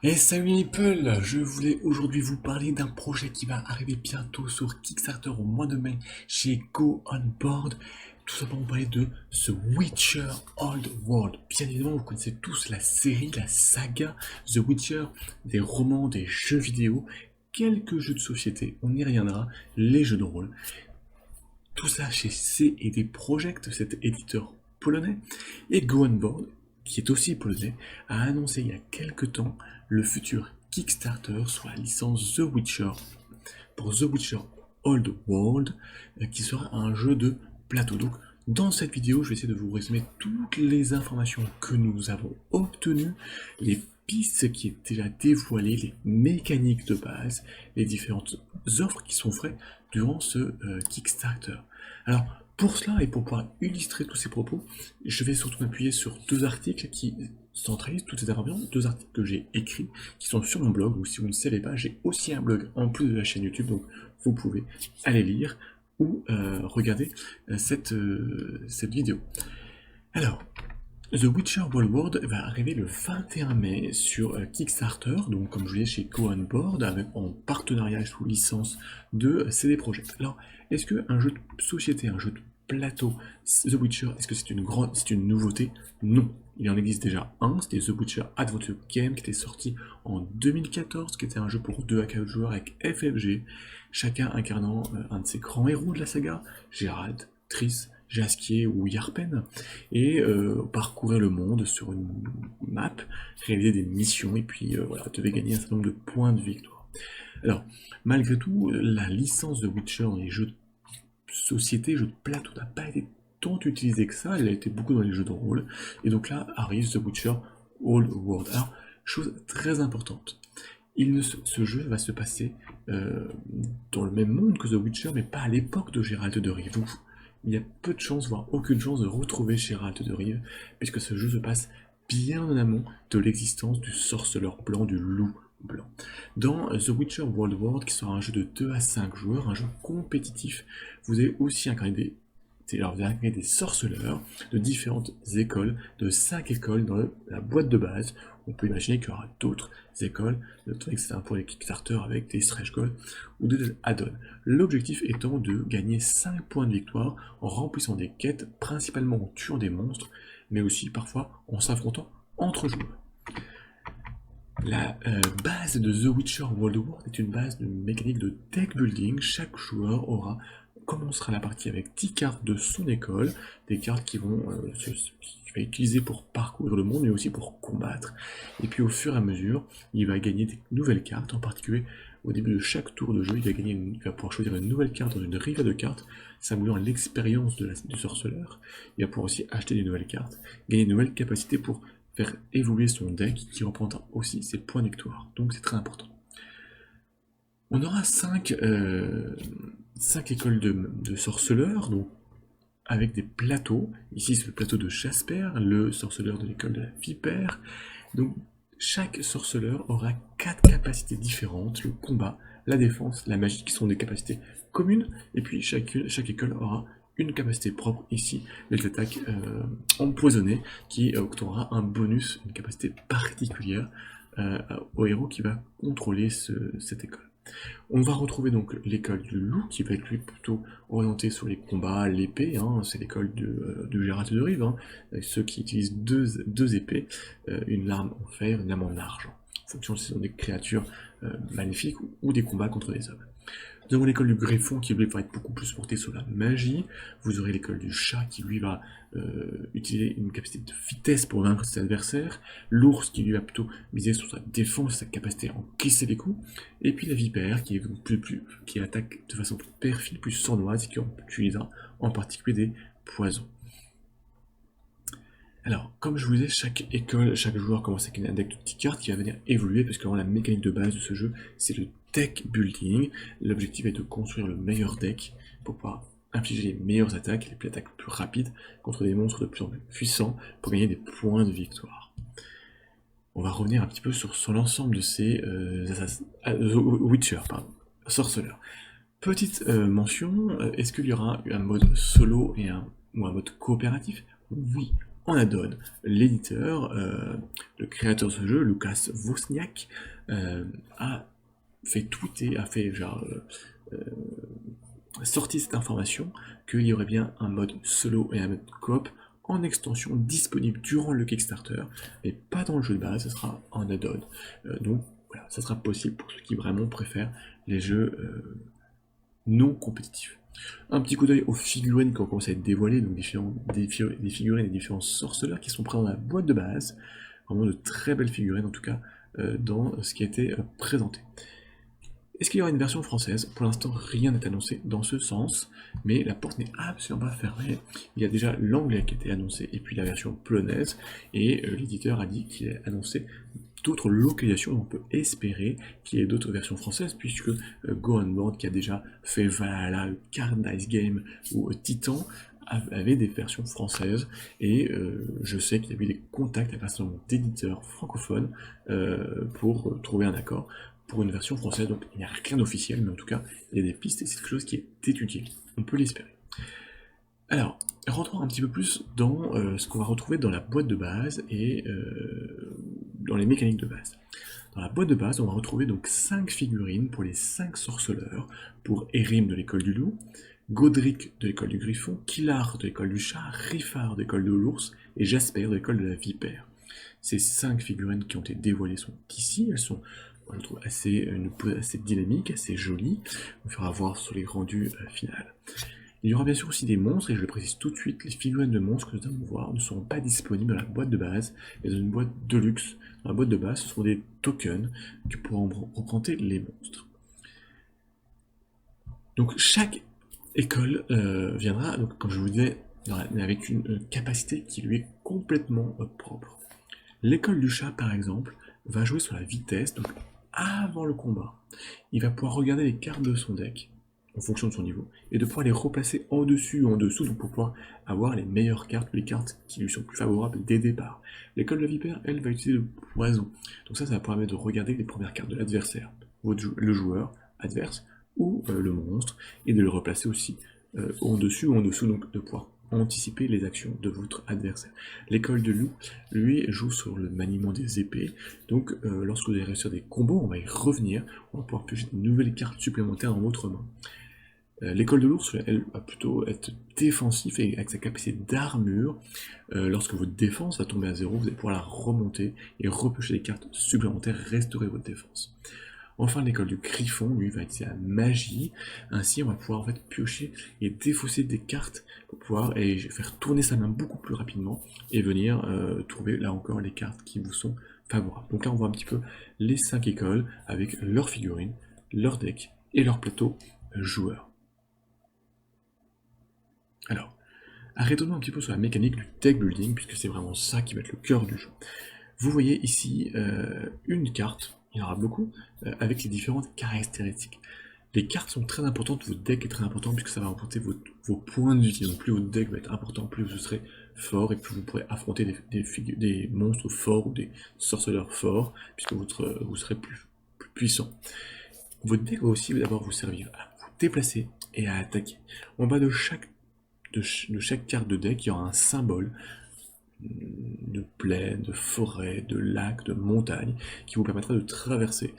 Et salut les People, je voulais aujourd'hui vous parler d'un projet qui va arriver bientôt sur Kickstarter au mois de mai chez Go On Board. Tout simplement vous parler de The Witcher Old World. Bien évidemment, vous connaissez tous la série, la saga The Witcher, des romans, des jeux vidéo, quelques jeux de société, on y reviendra, les jeux de rôle. Tout ça chez C&D Projekt, cet éditeur polonais, et Go On Board, qui est aussi polonais, a annoncé il y a quelques temps le futur Kickstarter sur la licence The Witcher pour The Witcher Old World, qui sera un jeu de plateau. Donc, dans cette vidéo, je vais essayer de vous résumer toutes les informations que nous avons obtenues, les pistes qui est déjà dévoilées, les mécaniques de base, les différentes offres qui sont faites durant ce Kickstarter. Alors, pour cela et pour pouvoir illustrer tous ces propos, je vais surtout m'appuyer sur deux articles qui centralisent toutes ces informations, deux articles que j'ai écrits, qui sont sur mon blog, ou si vous ne savez pas, j'ai aussi un blog en plus de la chaîne YouTube, donc vous pouvez aller lire ou regarder cette vidéo. Alors, The Witcher Wild World va arriver le 21 mai sur Kickstarter, donc comme je vous disais chez Go On Board, en partenariat et sous licence de CD Projekt. Alors, est-ce qu'un jeu de société, un jeu de plateau, The Witcher, est-ce que c'est une nouveauté? Non. Il en existe déjà un, c'était The Witcher Adventure Game qui était sorti en 2014, qui était un jeu pour 2 à 4 joueurs avec FFG, chacun incarnant un de ces grands héros de la saga, Geralt, Triss, Jaskier ou Yarpen, et parcourir le monde sur une map, réaliser des missions, et puis voilà, devait gagner un certain nombre de points de victoire. Alors, malgré tout, la licence de Witcher dans les jeux de société, jeux de plateau, n'a pas été tant utilisée que ça, elle a été beaucoup dans les jeux de rôle, et donc là arrive The Witcher Old World. Alors, chose très importante, ce jeu va se passer dans le même monde que The Witcher, mais pas à l'époque de Geralt de Rive. Donc, il y a peu de chances, voire aucune chance de retrouver Geralt de Rive, puisque ce jeu se passe bien en amont de l'existence du sorceleur blanc, du loup blanc. Dans The Witcher World War, qui sera un jeu de 2 à 5 joueurs, un jeu compétitif, vous allez aussi incarner des sorceleurs de différentes écoles, de 5 écoles dans la boîte de base. On peut imaginer qu'il y aura d'autres écoles, notamment que c'est pour les Kickstarter avec des stretch goals ou des add-ons. L'objectif étant de gagner 5 points de victoire en remplissant des quêtes, principalement en tuant des monstres, mais aussi parfois en s'affrontant entre joueurs. La base de The Witcher World War est une base de mécanique de deck building. Chaque joueur commencera la partie avec 10 cartes de son école, des cartes qu'il va utiliser pour parcourir le monde, mais aussi pour combattre. Et puis au fur et à mesure, il va gagner des nouvelles cartes, en particulier au début de chaque tour de jeu, il va pouvoir choisir une nouvelle carte dans une rivière de cartes, simulant l'expérience du sorceleur. Il va pouvoir aussi acheter des nouvelles cartes, gagner de nouvelles capacités pour faire évoluer son deck qui reprendra aussi ses points de victoire. Donc c'est très important. On aura 5 écoles de sorceleurs, donc avec des plateaux. Ici c'est le plateau de Jasper, le sorceleur de l'école de la vipère. Donc chaque sorceleur aura 4 capacités différentes, le combat, la défense, la magie, qui sont des capacités communes, et puis chaque école aura une capacité propre, ici les attaques empoisonnées, qui octroiera un bonus, une capacité particulière au héros qui va contrôler cette école. On va retrouver donc l'école du loup, qui va être lui plutôt orienté sur les combats, l'épée, hein, c'est l'école de Geralt de Rive, hein, ceux qui utilisent deux épées, une lame en fer, une lame en argent, en fonction si ce sont des créatures magnifiques ou des combats contre des hommes. Nous avons l'école du Griffon qui lui va être beaucoup plus portée sur la magie. Vous aurez l'école du chat qui lui va utiliser une capacité de vitesse pour vaincre ses adversaires. L'ours qui lui va plutôt miser sur sa défense, sa capacité à encaisser les coups. Et puis la vipère qui attaque de façon plus perfide, plus sournoise et qui utilisera en particulier des poisons. Alors, comme je vous disais, chaque joueur commence avec un deck de petites cartes qui va venir évoluer, parce que la mécanique de base de ce jeu, c'est le deck building. L'objectif est de construire le meilleur deck pour pouvoir infliger les meilleures attaques, les attaques plus rapides, contre des monstres de plus en plus puissants, pour gagner des points de victoire. On va revenir un petit peu sur l'ensemble de ces sorceleurs. Petite mention, est-ce qu'il y aura un mode solo ou un mode coopératif? Oui, en add-on. L'éditeur, le créateur de ce jeu, Lucas Wozniak, a fait tweeter, a fait genre sorti cette information qu'il y aurait bien un mode solo et un mode coop en extension disponible durant le Kickstarter, mais pas dans le jeu de base, ce sera en add-on. Donc voilà, ça sera possible pour ceux qui vraiment préfèrent les jeux non compétitifs. Un petit coup d'œil aux figurines qui ont commencé à être dévoilées, donc des figurines et différents sorceleurs qui sont présents dans la boîte de base. Vraiment de très belles figurines en tout cas dans ce qui a été présenté. Est-ce qu'il y aura une version française? Pour l'instant, rien n'est annoncé dans ce sens, mais la porte n'est absolument pas fermée. Il y a déjà l'anglais qui a été annoncé, et puis la version polonaise, et l'éditeur a dit qu'il a annoncé d'autres localisations. On peut espérer qu'il y ait d'autres versions françaises, puisque Go On Board, qui a déjà fait Valhalla, Card Dice Game ou Titan, avait des versions françaises, et je sais qu'il y avait des contacts avec un certain nombre d'éditeurs francophones pour trouver un accord pour une version française, donc il n'y a rien d'officiel, mais en tout cas, il y a des pistes et c'est quelque chose qui est étudié. On peut l'espérer. Alors, rentrons un petit peu plus dans ce qu'on va retrouver dans la boîte de base et dans les mécaniques de base. Dans la boîte de base, on va retrouver donc 5 figurines pour les 5 sorceleurs, pour Erim de l'école du loup, Godric de l'école du griffon, Killar de l'école du chat, Riffard de l'école de l'ours et Jasper de l'école de la vipère. Ces 5 figurines qui ont été dévoilées sont ici, elles sont je trouve une pose assez dynamique, assez jolie. On fera voir sur les rendus finales. Il y aura bien sûr aussi des monstres, et je le précise tout de suite, les figurines de monstres que nous allons voir ne seront pas disponibles dans la boîte de base, mais dans une boîte de luxe. Dans la boîte de base, ce seront des tokens qui pourront représenter les monstres. Donc chaque école viendra, donc, comme je vous disais, avec une capacité qui lui est complètement propre. L'école du chat, par exemple, va jouer sur la vitesse, donc avant le combat, il va pouvoir regarder les cartes de son deck, en fonction de son niveau, et de pouvoir les replacer en dessus ou en dessous, donc pour pouvoir avoir les meilleures cartes, les cartes qui lui sont plus favorables dès le départ. L'école de la vipère, elle, va utiliser le poison. Donc ça va permettre de regarder les premières cartes de l'adversaire, le joueur adverse, ou le monstre, et de le replacer aussi en dessus ou en dessous, donc de pouvoir anticiper les actions de votre adversaire. L'école de loup, lui, joue sur le maniement des épées, donc lorsque vous allez réussir des combos, on va y revenir, on va pouvoir piocher de nouvelles cartes supplémentaires dans votre main. L'école de l'ours, elle, va plutôt être défensif et avec sa capacité d'armure, lorsque votre défense va tomber à 0, vous allez pouvoir la remonter et repiocher des cartes supplémentaires, restaurer votre défense. Enfin, l'école du griffon, lui, va utiliser la magie. Ainsi, on va pouvoir en fait piocher et défausser des cartes pour pouvoir faire tourner sa main beaucoup plus rapidement et venir trouver là encore les cartes qui vous sont favorables. Donc là, on voit un petit peu les 5 écoles avec leurs figurines, leur deck et leur plateau joueurs. Alors, arrêtons-nous un petit peu sur la mécanique du deck building, puisque c'est vraiment ça qui va être le cœur du jeu. Vous voyez ici une carte, il y en aura beaucoup, avec les différentes caractéristiques. Les cartes sont très importantes, votre deck est très important, puisque ça va rapporter vos points de vie. Donc plus votre deck va être important, plus vous serez fort, et plus vous pourrez affronter des monstres forts ou des sorceleurs forts, puisque vous serez plus puissant. Votre deck va aussi d'abord vous servir à vous déplacer et à attaquer. En bas de chaque carte de deck, il y aura un symbole de plaine, de forêt, de lac, de montagne, qui vous permettra de traverser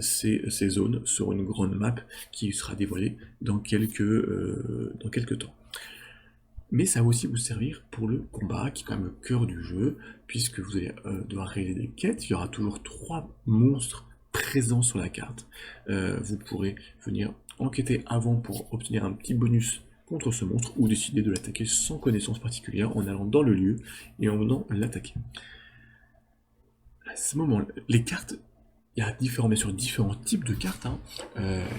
ces zones sur une grande map qui sera dévoilée dans quelques temps. Mais ça va aussi vous servir pour le combat, qui est quand même le cœur du jeu, puisque vous allez devoir réaliser des quêtes. Il y aura toujours 3 monstres présents sur la carte. Vous pourrez venir enquêter avant pour obtenir un petit bonus contre ce monstre, ou décider de l'attaquer sans connaissance particulière en allant dans le lieu et en venant l'attaquer. À ce moment, les cartes, il y a différents types de cartes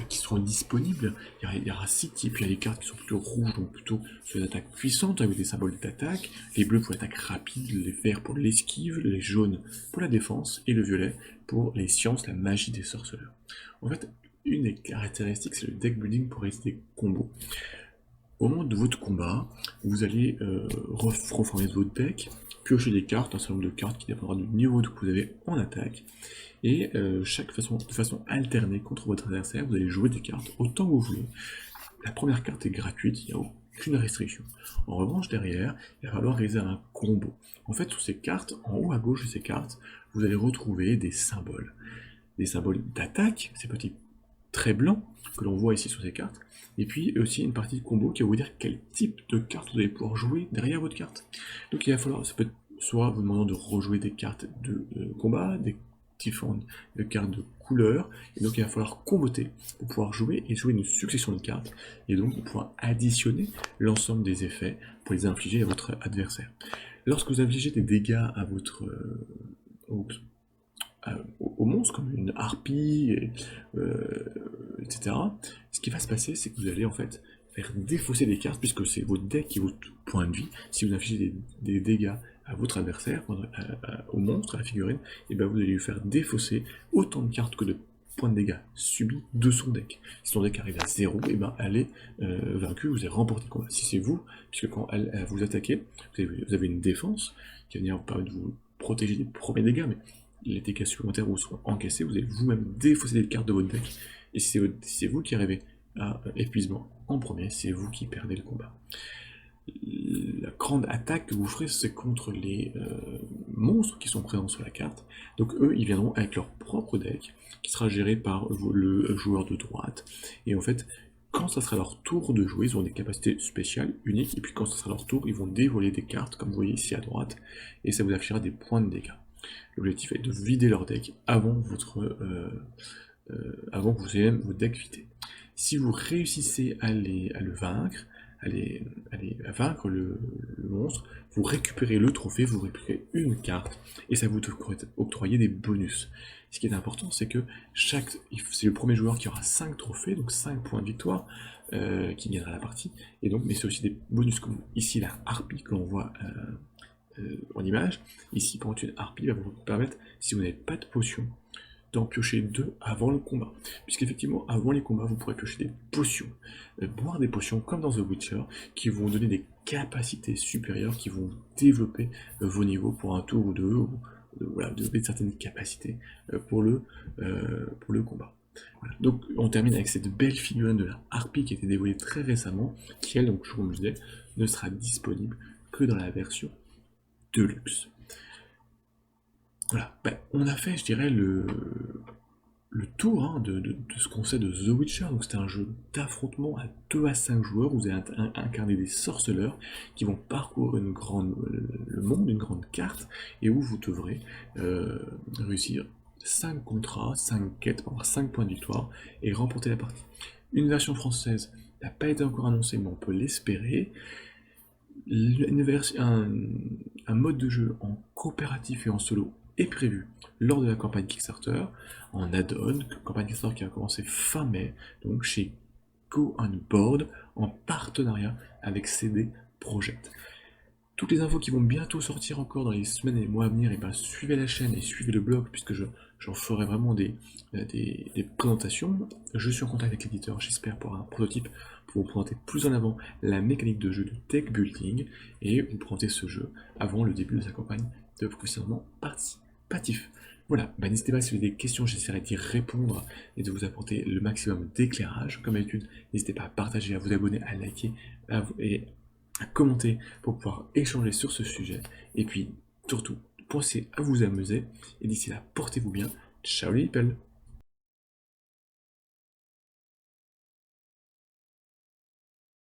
qui seront disponibles. Il y aura 6 types. Il y a des cartes qui sont plutôt rouges, donc plutôt sur les attaques puissantes avec des symboles d'attaque, les bleus pour l'attaque rapide, les verts pour l'esquive, les jaunes pour la défense et le violet pour les sciences, la magie des sorceleurs. En fait, une des caractéristiques, c'est le deck building pour réaliser des combos. Au moment de votre combat, vous allez reformer votre deck, piocher des cartes, un certain nombre de cartes qui dépendra du niveau que vous avez en attaque, et de façon alternée contre votre adversaire, vous allez jouer des cartes autant que vous voulez. La première carte est gratuite, il n'y a aucune restriction. En revanche, derrière, il va falloir réaliser un combo. En fait, sur ces cartes, en haut à gauche de ces cartes, vous allez retrouver des symboles. Des symboles d'attaque, ces petits traits blancs que l'on voit ici sur ces cartes. Et puis aussi une partie de combo qui va vous dire quel type de carte vous allez pouvoir jouer derrière votre carte. Donc il va falloir, ça peut être soit vous demandant de rejouer des cartes de combat, des différentes cartes de couleurs, et donc il va falloir comboter pour pouvoir jouer et jouer une succession de cartes, et donc pour pouvoir additionner l'ensemble des effets pour les infliger à votre adversaire. Lorsque vous infligez des dégâts à votre au monstre, comme une harpie, etc., ce qui va se passer, c'est que vous allez en fait faire défausser des cartes, puisque c'est votre deck et votre point de vie. Si vous infligez des dégâts à votre adversaire, au monstre, à la figurine, et ben vous allez lui faire défausser autant de cartes que de points de dégâts subis de son deck. Si son deck arrive à 0, et ben elle est vaincue, vous avez remporté le combat. Si c'est vous, puisque quand elle vous attaquez, vous avez une défense qui va venir vous permettre de vous protéger des premiers dégâts, mais les dégâts supplémentaires vous seront encaissés, vous allez vous-même défausser des cartes de votre deck, et si c'est vous qui arrivez à épuisement en premier, c'est vous qui perdez le combat. La grande attaque que vous ferez, c'est contre les monstres qui sont présents sur la carte. Donc eux, ils viendront avec leur propre deck, qui sera géré par le joueur de droite, et en fait, quand ça sera leur tour de jouer, ils auront des capacités spéciales, uniques, et puis quand ça sera leur tour, ils vont dévoiler des cartes, comme vous voyez ici à droite, et ça vous affichera des points de dégâts. L'objectif est de vider leur deck avant avant que vous ayez même votre deck vidé. Si vous réussissez à le vaincre, à vaincre le monstre, vous récupérez le trophée, vous récupérez une carte, et ça vous octroyer des bonus. Ce qui est important, c'est que c'est le premier joueur qui aura 5 trophées, donc 5 points de victoire, qui gagnera la partie, et donc, mais c'est aussi des bonus comme ici la harpie que l'on voit en image. Ici, quand une harpie va vous permettre, si vous n'avez pas de potion, d'en piocher 2 avant le combat. Puisqu'effectivement, avant les combats, vous pourrez piocher des potions, boire des potions comme dans The Witcher, qui vont donner des capacités supérieures, qui vont développer vos niveaux pour un tour ou deux, ou voilà, développer certaines capacités pour le combat. Voilà. Donc on termine avec cette belle figurine de la harpie qui a été dévoilée très récemment, qui elle, donc, comme je disais, ne sera disponible que dans la version Deluxe. Voilà, on a fait, je dirais, le tour de ce qu'on sait de The Witcher. Donc c'était un jeu d'affrontement à 2 à 5 joueurs où vous allez incarner des sorceleurs qui vont parcourir le monde, une grande carte, et où vous devrez réussir 5 contrats, 5 quêtes pour avoir 5 points de victoire et remporter la partie. Une version française n'a pas été encore annoncée, mais on peut l'espérer. Un mode de jeu en coopératif et en solo est prévu lors de la campagne Kickstarter, en add-on, campagne Kickstarter qui va commencer fin mai, donc chez Go On Board, en partenariat avec CD Projekt. Toutes les infos qui vont bientôt sortir encore dans les semaines et les mois à venir, et ben suivez la chaîne et suivez le blog, puisque j'en ferai vraiment des présentations. Je suis en contact avec l'éditeur, j'espère, pour un prototype, pour vous présenter plus en avant la mécanique de jeu de deck building, et vous présenter ce jeu avant le début de sa campagne de positionnement participatif. Voilà, n'hésitez pas si vous avez des questions, j'essaierai d'y répondre et de vous apporter le maximum d'éclairage. Comme d'habitude, n'hésitez pas à partager, à vous abonner, à liker, et à commenter pour pouvoir échanger sur ce sujet. Et puis, surtout, pensez à vous amuser. Et d'ici là, portez-vous bien. Ciao les people!